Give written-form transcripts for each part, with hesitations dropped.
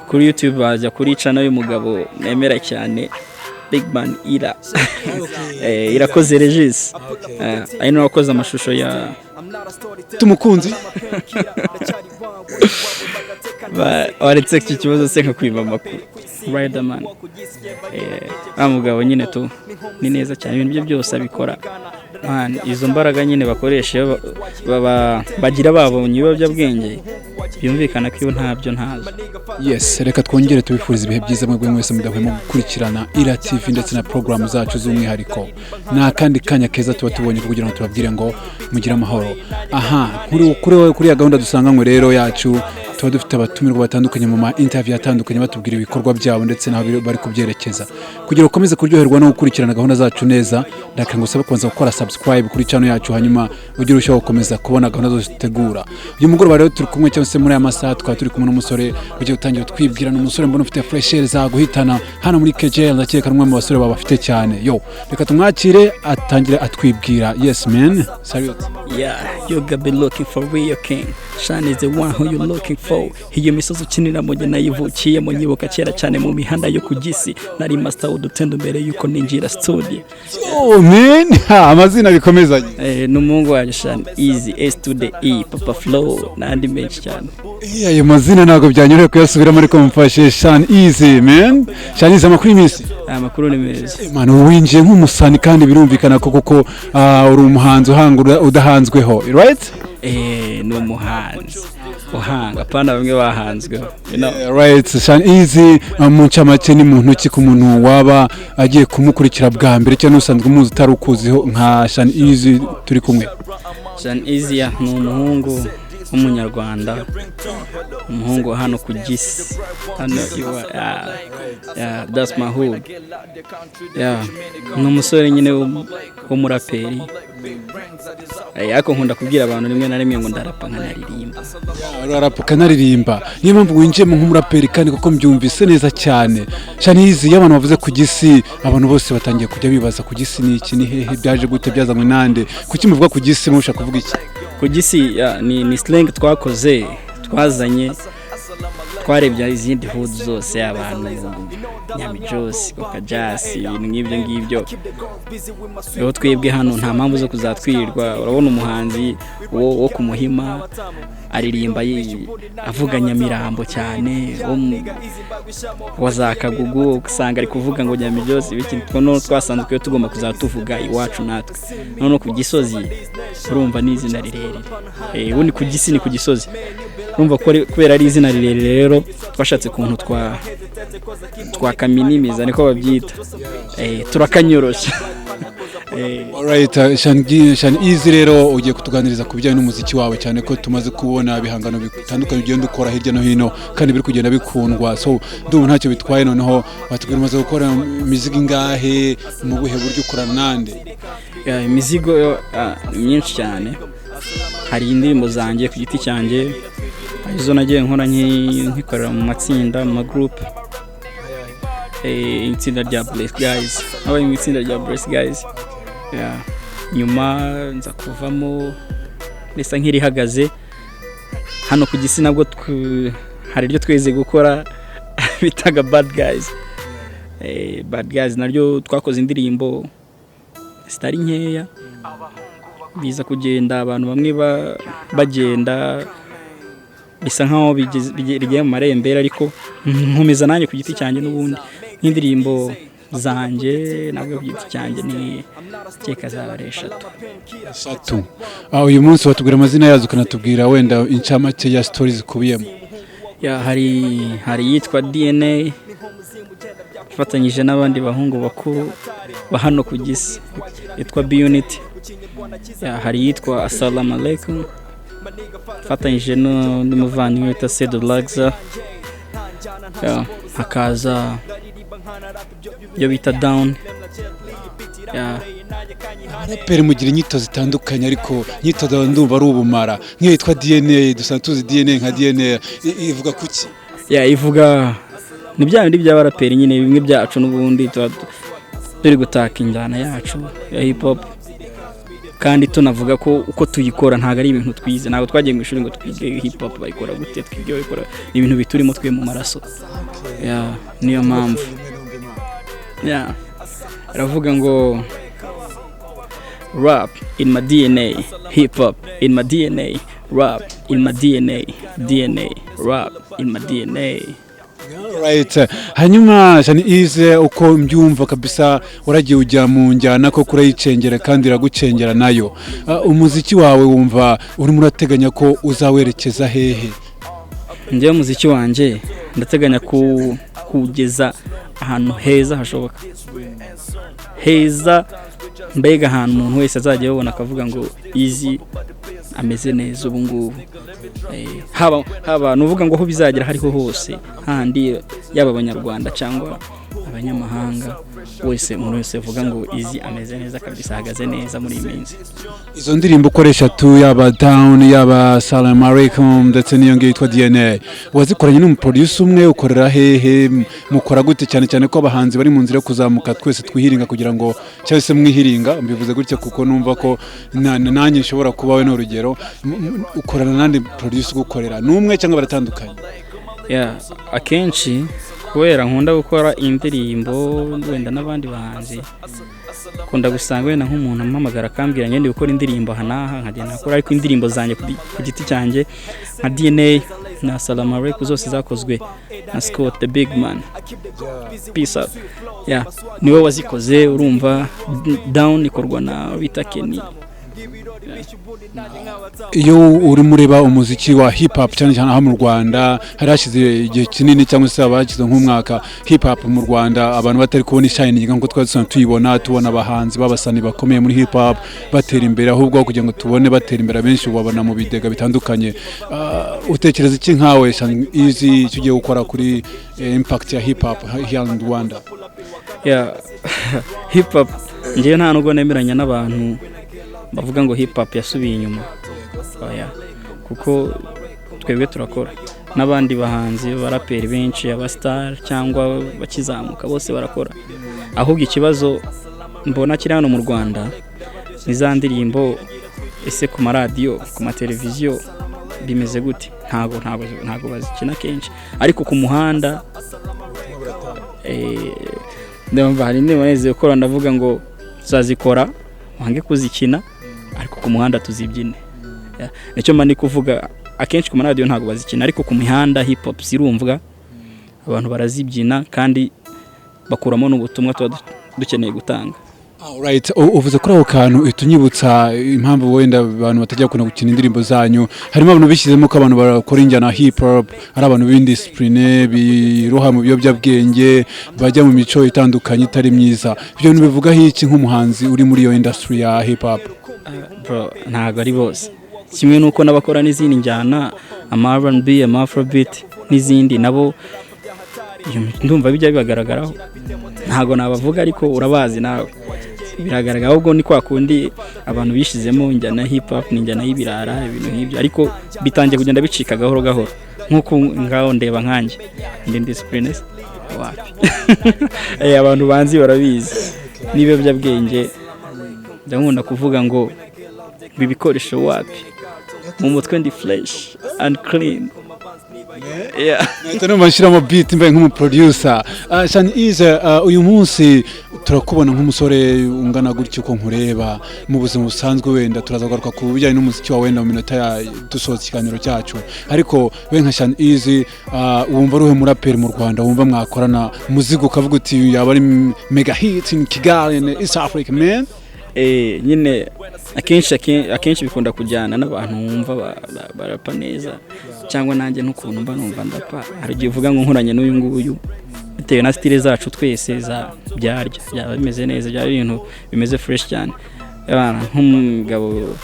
kuri YouTube bajya kuri channel y'umugabo nemera cyane Big Man Ira irakoze Regis ari no wakoze amashusho ya tumukunzi waretse iki kibazo se nkakwiba amakuru RIDERMAN amugabo nyine tu ni neza cyane ibintu bye byose abikora man izo mbaraga nyine bakoresha bagira babonye ibiyobyabwenge byumvikana ko iyo ntabyo ntazo. Yes, reka twongere tubifuriza ibihe byiza mwebwe mwese mudahwema gukurikirana Ira TV ndetse na program zacu z'umwihariko na kandi kanya keza tuba tubonye kugira ngo tubabwire ngo mugire amahoro. Aha kuri ya gahunda dusanganywe rero yacu tuba dufite abatumirwa batandukanye mu ma interview atandukanye batubwira ibikorwa byabo ndetse naho bari kubyerekeza kugira ukomeze kuryoherwa no gukurikirana gahunda zacu neza. Ndakanga gusaba kubanza gukora subscribe kuri channel yacu hanyuma ugire ushaho gukomeza kubona gahunda zose dutegura. Uyu mugoroba rero turi kumwe cyangwa se muri aya masaha twaba turi kumwe n'umusore ugiye gutangira twibwira n'umusore mbona ufite fresher za guhitana hano muri KJL ndakeka n'umwe mu basore babafite cyane. Yo reka tumwakire atangire atwibwira. Yes man, salute. Yeah, you gotta be looking for real king. Shine is the one who you looking for. Hiyo misozo ukinira mu jana yivukiye mu nyibuka kera cyane mu mihanda yo kugisi nari master udutendo mbere yuko ninjira studio. Oh man, amazina bikomezanye. N'umuhungu wa Shine Easy S to the E Papa Flow nandi menshi cyane. Ayo mazina nago byanyoroye kuyasubiramo ariko mfashe Shine Easy man. Shine Easy amakuru imisi. Amakuru ni meza. Man winjiye nk'umusani kandi birumvikana ko kuko uri umuhanzi uhanga udahanzweho, right? Ni umuhanzi uhanga pana bamwe bahanzweho, right. Shine Easy mu ncamake ni muntu ki ku muntu waba agiye kumukurikira bwa mbere cyane usanzwe muzi utarukuziho nka Shine Easy turi kumwe. Shine Easy ni umuhungu w'umunyarwanda, umuhungu hano ku gisi hano iwa that's my hood. N'umusore nyine w'umuraperi ariko nkunda kubwira abantu rimwe na rimwe ngo ndarapa nkanaririmba. Urarapa kanaririmba niyo mpamvu winjiye mu nk'umuraperi kandi kuko mbyumvise neza cyane. Shine Easy y'abantu bavuze ku gisi abantu bose batangiye kujya bibaza ku gisi ni iki, ni hehe, byaje gute, byazanywe nande, kuki muvuga ku gisi mushaka kuvuga iki? Ku gisi ni slang twakoze twazanye twarebye izindi hood zose abantu nyamijose kokajasi n'ibyo ngibyo rero twebwe hano nta mpamvu zo kuzatwirirwa. Urabona umuhanzi wo kumuhima aririmba avuga Nyamirambo cyane wazakagugu usanga ari kuvuga ngo nyamijose bityo no twasanzwe tugomba kuzatuvuga iwacu natwe none ku Gisozi urumva ni izina rirerire ubundi ku gisi ni ku Gisozi urumva kubera ari izina rirerire rero twashatse kuntu twakaminimiza niko babyita turakanyorosha. Alright, Shine Easy rero ugiye kutuganiriza ku bijyanye n'umuziki wawe cyane ko tumaze kubona bihangano bitandukanye ugenda ukora hirya no hino kandi biri kugenda bikundwa, so ndumva ntacyo bitwaye noneho batubwira umaze gukora imizigo ingahe, mu buhe buryo ukorana nande? Imizigo myinshi cyane, hari indirimbo zanjye ku giti cyanjye izo nagiye nkora nkikorera mu matsinda mu group itsinda rya Bless Guys abaye mu itsinda rya Bless Guys nyuma nza kuvamo nisa nk'irihagaze hano ku gisi nabwo hari iryo tweze gukora bitaga Bad Guys naryo twakoze indirimbo zitari nkeya biza kugenda abantu bamwe bagenda bisa nkaho bigiye mu marembera ariko nkomeza nanjye ku giti cyanjye n'ubundi n'indirimbo zanjye nabwo ku giti cyanjye ni keka zabare 3. Uyu munsi watubwira amazina yazo ukanatubwira wenda incamake ya stories kubiyemo. Hari yitwa DNA fatanyije n'abandi bahungu bakuru bahano ku gisi yitwa B-Unit. Hari yitwa Assalamu Alaikum fatanyije n'umuvandimwe wita Sedo Lagza. Hakaza yo bita Down. Raperi mugira inyito zitandukanye ariko nyito ndumva ari ubumara. Nk'iyo yitwa DNA dusanzwe tuzi DNA nka DNA ivuga kuki? Ivuga ni bya bindi by'abaraperi nyine bimwe byacu n'ubundi turi gutaka injyana yacu ya hip hop. kandi tunavuga ko uko tuyikora ntago ari ibintu twize, ntago twagiye mu ishuri ngo twige hip hop bayikora gute, twige bayikora, ni ibintu biturimo twe mu maraso. Niyo mpamvu aravuga ngo rap in my DNA, hip hop in my DNA, rap in my DNA, rap in my DNA. Right. Hanyuma cyane ize uko mbyumva kabisa waragiye ujya mu njyana ko kurayicengera kandi iragucengera nayo. Umuziki wawe wumva urimo urateganya ko uzawerekeza hehe? Njye umuziki wanje ndateganya kugeza ahantu heza hashoboka, heza mbega ahantu umuntu wese azajya yabona akavuga ngo Easy ameze neza ubu ngubu. Haba nuvuga ngo aho bizagera hariho hose handi yaba abanyarwanda cyangwa abanyamahanga wese, umuntu wese avuga ngo Easy ameze neza kabisa, ahagaze neza muri iminsi. Izo ndirimbo ukoresha tu yaba Down, yaba Salam Alaikum ndetse n'iyo ngiyo yitwa DNA, wazikoranye n'umuproducer umwe, ukorera hehe, mukora gute? Cyane ko abahanzi bari mu nzira yo kuzamuka twese twihiringa kugira ngo cyangwa se mwihiringa, mbivuze gutya kuko numva ko nanjye nshobora kuba we n'urugero, ukorana n'andi producer gukorera n'umwe cyangwa baratandukanye? Akenshi kubera nkunda gukora indirimbo wenda n'abandi bahanzi, kunda gusanga wenda nk'umuntu ampamagara akambwira ngende gukora indirimbo hanaha nkagenda nakora, ariko indirimbo zanjye ku giti cyanjye nka DNA na Salam Alaikum zose zakozwe na Scott the Big Man, peace out, niwe wazikoze. Urumva Down ikorwa na bita Kenny. Iyo uri mureba umuziki wa hip hop cyane cyane aha mu Rwanda, harashize igihe kinini cyangwa se abakize nk'umwaka hip hop mu Rwanda abantu batari kubona ishine nko twari tuyibona, tubona abahanzi babasani bakomeye muri hip hop batera imbere, ahubwo kugira ngo tubone batera imbere benshi ubabona mu bidega bitandukanye. Utekereza iki nkawe Easy icyo ugiye gukora kuri impact ya hip hop here in Rwanda? Hip hop ngiye nta nubwo nemeranya n'abantu bavuga ngo hip hop yasubiye inyuma, kuko twebwe turakora, n'abandi bahanzi baraperi benshi aba star cyangwa bakizamuka bose barakora. Ahubwo ikibazo mbona kiri hano mu Rwanda niza ndirimbo ese ku maradiyo, ku mateleviziyo bimeze gute? Ntago bazikina kenshi, ariko ku muhanda ndumva hari n'abaneze gukora, ndavuga ngo tuzazikora wange kuzikina, ariko ku muhanda tuzibyine. Nicyo mani kuvuga, akenshi ku maradiyo ntago bazikina, ariko ku mihanda hip hop zirumvwa, abantu barazibyina kandi bakuramo n'ubutumwa tuba dukeneye gutanga. Alright, uvuze kuri ako kantu itunyibutsa impamvu wenda abantu batajya kuna gukina indirimbo zanyu, harimo abantu bishyizemo ko abantu barakora injyana hip hop ari abantu b'indiscipline, biroha mu biyobyabwenge, bajya mu mico itandukanye itari myiza. Ibyo bintu bivugaho iki nk'umuhanzi uri muri iyo industry ya hip hop? Bro, ntago ari bose, kimwe nuko n'abakora n'izindi njyana ama R&B, ama Afrobeat n'izindi, nabo ndumva bijya bibagaragaraho, ntago nabavuga ariko urabazi nawe biragaragara. Ahubwo ni kwa kundi abantu bishizemo injyana hip hop n'injyana y'ibirara ibintu nk'ibyo, ariko bitangiye kugenda bicika gahoro gahoro, nkuko ngaho ndeba nkanjye ndi discipline wapi. Abantu banzi barabizi nibe byabwenge, ndakunda kuvuga ngo bibikoresho wapi, mu mutwe ndi fresh and clean. Tano mashiramo beat mbaye nk'umuproducer. Cyane Easy, uyu munsi turakubona nk'umusore ungana gutyo ko nkureba mu buzima busanzwe, wenda turazagaruka ku bijyanye n'umuziki wa wenda mu minota ya dusoza ikiganiro cyacu, ariko we nka Cyane Easy wumva ruhe muraperi mu Rwanda wumva mwakorana muzigo ukavuga uti yaba ari mega hit in Kigali in East Africa man? Nyine akenshi bikunda kujyana n'abantu wumva barapa neza, cyangwa nanjye n'ukuntu mba numva ndapa. Hari igihe uvuga ngo nkoranye n'uyu nguyu bitewe na style zacu twese za byaba bimeze neza, byaba ibintu bimeze fresh cyane. Nk'umugabo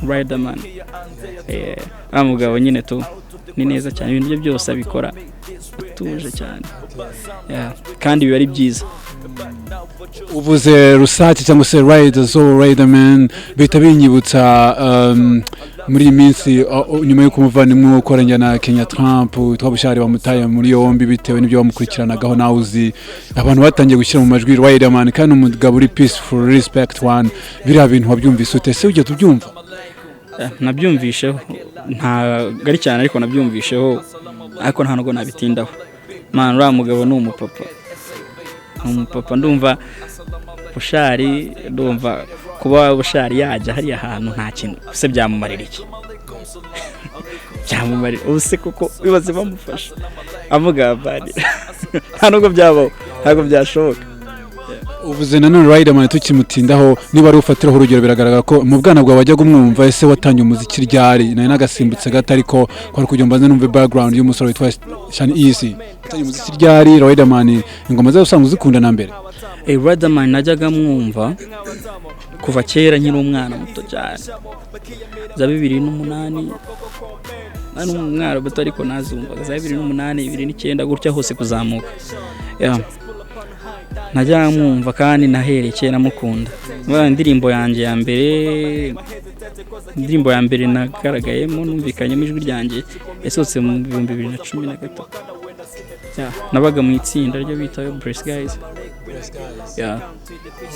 RIDERMAN, mugabo nyine tu ni neza cyane, ibintu bye byose abikora atuje cyane, kandi biba ari byiza. Uvuze Rusati cyangwa se RIDERMAN bita binyibutsa muri iyi minsi nyuma y'uko umuvandimwe ukoranye na Kenya Trump witwa Bushali bamutaye muri yombi bitewe n'ibyo bamukurikiranagaho nawe uzi abantu batangiye gushyira mu majwi RIDERMAN kandi umugabo uri peaceful respect one biriya bintu wabyumvise ute se ujye tubyumva nabyumvisheho nta gari cyane ariko nabyumvisheho ariko nta nubwo nabitindaho man uriya mugabo ni umupapa ndumva Bushali ndumva kuba Bushali yajya hariya hantu nta kintu se byamumarira iki byamumarira ubuse kuko bibaze bamufasha avuga bari nta nubwo byabaho ntabwo byashoboka uvuze nanone RIDERMAN tukimutindaho niba ari ufatiraho urugero biragaragara ko mu bwana bwawe wajyaga umwumva ese watangiye umuziki ryari nari nagasimbutse gato ariko kwari kugira mbanze numve background y'umusore witwa Shani Easy watangiye umuziki ryari RIDERMAN ingoma zawe usanzwe uzikunda na mbere RIDERMAN najyaga mwumva kuva kera nkiri umwana muto cyane za 2008 nari umwana bato ariko nazumva za 2008 2009 gutya hose kuzamuka najya mwumva kandi naherekeye namukunda indirimbo ya mbere nagaragayemo numvikanyemo ijwi ryanjye yasohotse mu 2013 nabaga mu itsinda ryo bita Brace Guys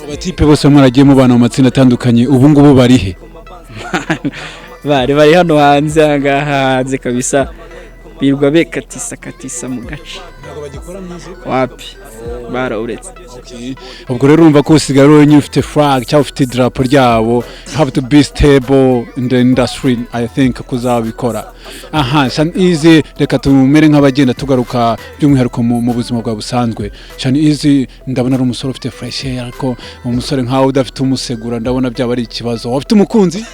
abatipe bose mwaragiye mubana mu matsinda atandukanye ubu ngubu barihe bari hano hanze hanze kabisa birwa bekatisa mu gace wapi barawuretse ubwo rero urumva ko usigara uri ufite flag cyangwa ufite idarapo ryabo have to be stable in the industry I think kuzabikora Shani Easy reka tumere nk'abagenda tugaruka by'umwihariko mu buzima bwa busanzwe Shani Easy ndabona ari umusore ufite fresh air ariko umusore nkawe udafite umusegura ndabona byaba ari ikibazo wafite umukunzi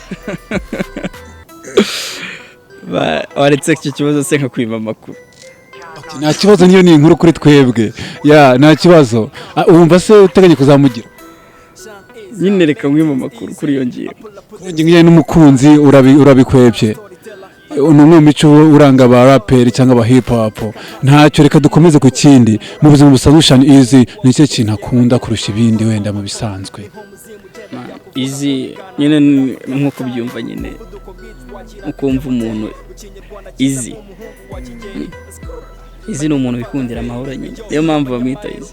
waretse iki kibazo se nka kwiba amakuru nta kibazo niyo ni inkuru kuri twebwe nta kibazo wumva se uteganya kuzamugira nyine reka mwima amakuru kuri iyo ngingo ngiye n'umukunzi urabikwebye ni umwe mu mico uranga ba raperi cyangwa ba hip hop ntacyo reka dukomeze ku kindi mu buzima busanzwe Shani Easy ni cyo kintu akunda kurusha ibindi wenda mu bisanzwe Easy nyine nkuko byumva nyine ukumva umuntu Easy ni umuntu wikundira amahoro nyine niyo mpamvu bamwita Easy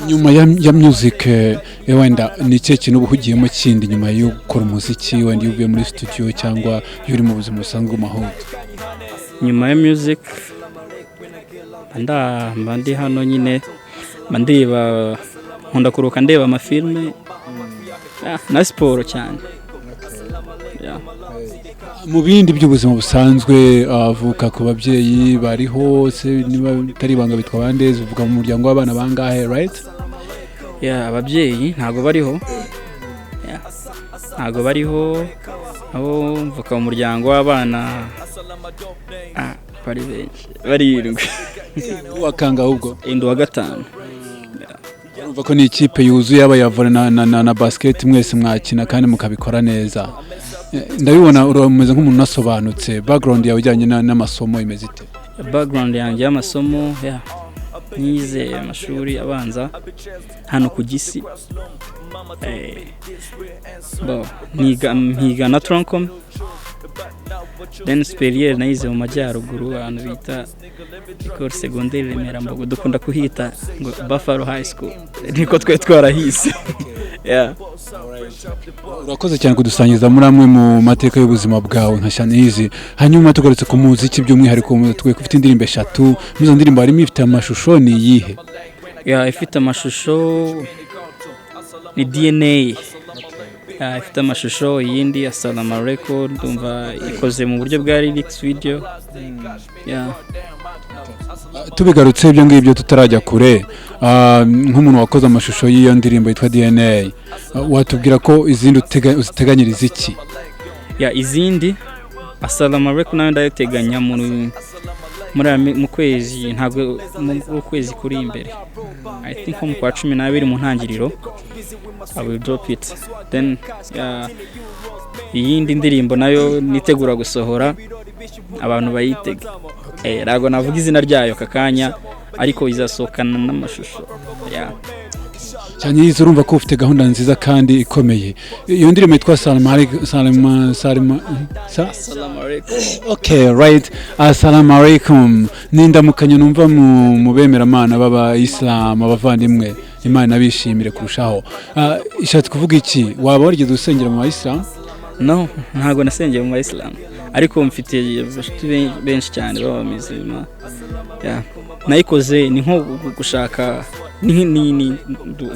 nyuma ya music wenda ni cyo kintu ubuhugiyemo kindi nyuma yo gukora umuziki wenda uvuye muri studio cyangwa uri mu buzima busanzwe mahoro nyuma ya music ndi hano nyine ndeba nkunda kuruka ndeba amafilme na siporo cyane mu bindi by'ubuzima busanzwe avuka ku babyeyi bariho se niba bitari ibanga bitwa bandeze uvuga mu muryango w'abana bangahe right ababyeyi ntago bariho aho mvuka mu muryango w'abana bari benshi barindwi wakanga ahubwo indi wa gatanu urumva ko ni ikipe yuzuye abayavura na basket mwese mwakina kandi mukabikora neza ndabibona urameze nk'umuntu nasobanutse background yawe ijyanye n'amasomo imeze ite background yanjye y'amasomo nize amashuri abanza hano ku Gisi ntiga na Troncom then superieur nayize mu majyaruguru ahantu bita école secondaire Remera Mbogo dukunda kuhita ngo Buffalo High School niko twe twarahise urakoze cyane kudusangiza muri amwe mu mateka y'ubuzima bwawe nka Shani Easy hanyuma tugarutse ku muziki by'umwihariko twe ufite indirimbo 3 muzo ndirimbo harimo ifite amashusho ni yihe ifite amashusho ni DNA ifite amashusho yindi ya Salama Record ndumva ikoze mu buryo bwa lyrics video tubigarutse ibyo ngibyo tutarajya kure nk'umuntu wakoze amashusho y'iyo ndirimbo yitwa DNA watubwira ko izindi uziteganyiriza iki izindi Salama Record nayo ndayoteganya mu kwezi ntabwo mu kwezi kuri imbere I think mu kwa 12 mu ntangiriro I will drop it then iyindi ndirimbo nayo nitegura gusohora abantu bayitega ntabwo navuga izina ryayo kakanya ariko izasohokana n'amashusho cyane yize urumva ko ufite gahunda nziza kandi ikomeye. Iyo ndirimbo yitwa Assalamu alaikum. Okay, right. Assalamu alaikum. Nindamukanyo numva mu bemeramana baba Islam abavandimwe. Imana bishimire kurushaho. Ishatse kuvuga iki? Waba warigeze usengera mu Islam? No, ntago nasengeye mu Islam. Ariko mfite abashuti benshi cyane baba muzima. Nayikoze ni nko gushaka ni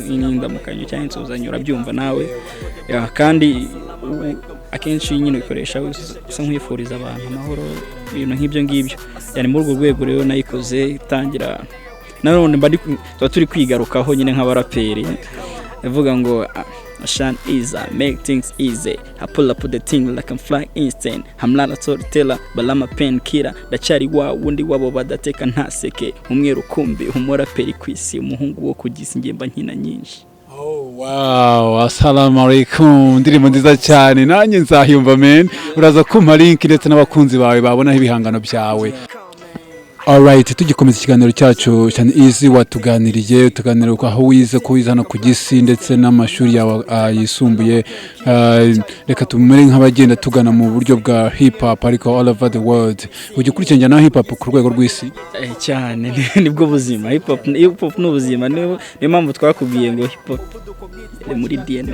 ndamukanyo cyane nsuzanyura byumva nawe. Kandi akenshi nyine bikoresha usa nk'uyifuriza abantu amahoro ibintu nk'ibyo ngibyo. Yani muri urwo rwego rero nayikoze itangira none mba turi kwigarukaho nyine nk'abaraperi avuga ngo Shan is make things easy. I pull up the thing like I'm flying instant. I'm not a storyteller, but I'm a pen killer. Dachari wa wundi wabo badateka ntaseke. Umweru kumbi umuraperi kwisi umuhungu wo kugisa ngemba nkina nyinshi. Oh wow, assalamu alaikum. Ndirimbo nziza cyane nanjye nzahiyumva men. Uraza kumpa link ndetse n'abakunzi bawe babona ibihangano byawe. Alright, tugikomeza ikiganiro cyacu cyane Easy watuganiriye tuganira ko aho wize ko wize hano ku Gisi ndetse n'amashuri yawe yisumbuye. Reka tumere nk'abagenda tugana mu buryo bwa hip hop ariko all over the world. Ugikurikirana na hip hop ku rwego rw'isi cyane nibwo buzima. Hip hop n'ubuzima niyo mpamvu twakubwiye ngo hip hop muri DNA.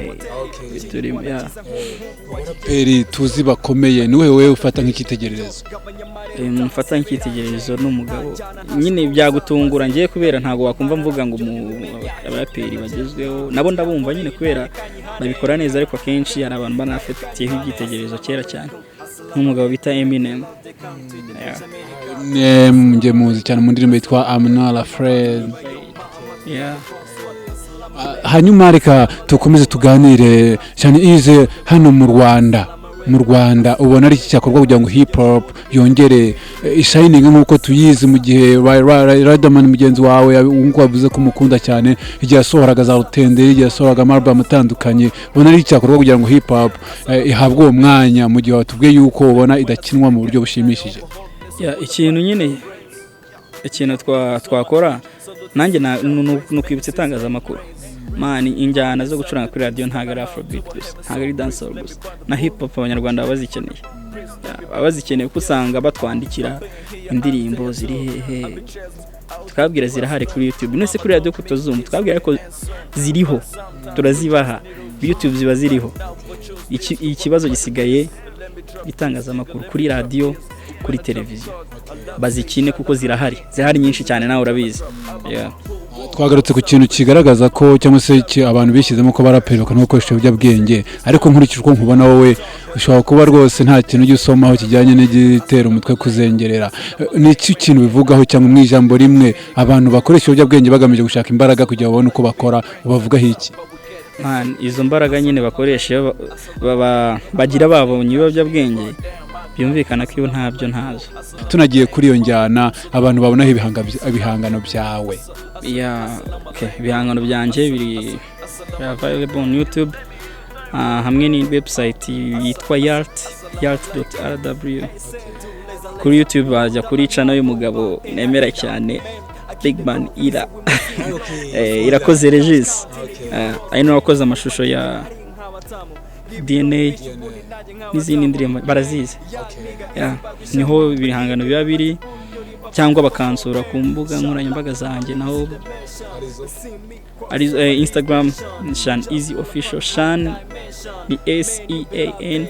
Turimo peri tuzi bakomeye ni wewe ufata nk'ikitegererezo. Mfata nk'ikitegererezo n'umugabo nyine byagutungura ngiye kubera ntago wakumva mvuga ngo abaraperi bagezweho nabo ndabumva nyine kubera babikora neza ariko akenshi hari abantu banafitiye nk'igitegererezo kera cyane nk'umugabo bita Eminem. Nge muzi cyane mu ndirimbo yitwa I'm Not Afraid. Hanyuma reka tukomeze tuganire cyane ize hano mu Rwanda ubona ari iki cyakorwa kugira ngo hip hop yongere shining nk'uko tuyizi mu gihe RIDERMAN mugenzi wawe unko wavuze ko mukunda cyane igihe asohoraga za rutende igihe asohoraga album atandukanye ubona ari iki cyakorwa kugira ngo hip hop ihabwe uwo mwanya mu gihe watubwiye yuko ubona idakinwa mu buryo bushimishije. Ikintu nyine ikintu twakora nanjye nukwibutsa itangazamakuru mani injyana zo gucuranga kuri radio ntago ari afrobeat gusa ntago ari dancehall gusa na hip hop abanyarwanda babazikeneye kuko usanga batwandikira indirimbo ziri hehe twabwira zirahari kuri YouTube nese kuri radio kutozuma twabwira ko ziriho turazibaha YouTube ziba ziriho. Ikibazo gisigaye itangazamakuru kuri radio kuri televiziyo bazikine kuko zirahari nyinshi cyane nawe urabizi. Twagarutse ku kintu kigaragaza ko cyangwa se abantu bishyizemo ko baraperi bakanakoresha uburyabwenge ariko nkurikije uko nkubona wowe ushobora kuba rwose nta kintu gisomaho kijyanye n'igitera umutwe kuzengerera. Ni iki kintu bivugaho cyangwa mu ijambo rimwe abantu bakoresha uburyabwenge bagamije gushaka imbaraga kugira babone uko bakora ubavugaho iki? Izo mbaraga nyine bakoresha bagira babonye uburyabwenge byumvikana ko iyo ntabyo ntazo. Tunagiye kuri iyo njyana abantu babonaho ibihangano byawe. Ibihangano byanjye biri available on YouTube hamwe ni website yitwa yart.rw. Kuri YouTube bajya kuri channel y'umugabo nemera cyane Bigman irakoze Regis ari no wakoze amashusho ya DNA n'izindi ndirimbo barazizi. Niho ibihangano biba biri cyangwa bakansura ku mbuga nkoranyambaga zanjye naho ari Instagram Shan Easy Official. Shan ni SEAN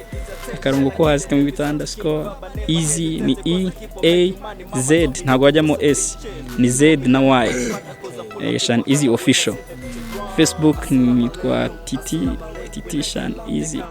akarongo ko hasi kamwe bitanda score Easy ni EAZ ntago wajyamo S ni Z na Y. Shan Easy Official. Facebook nitwa TT Shan Easy.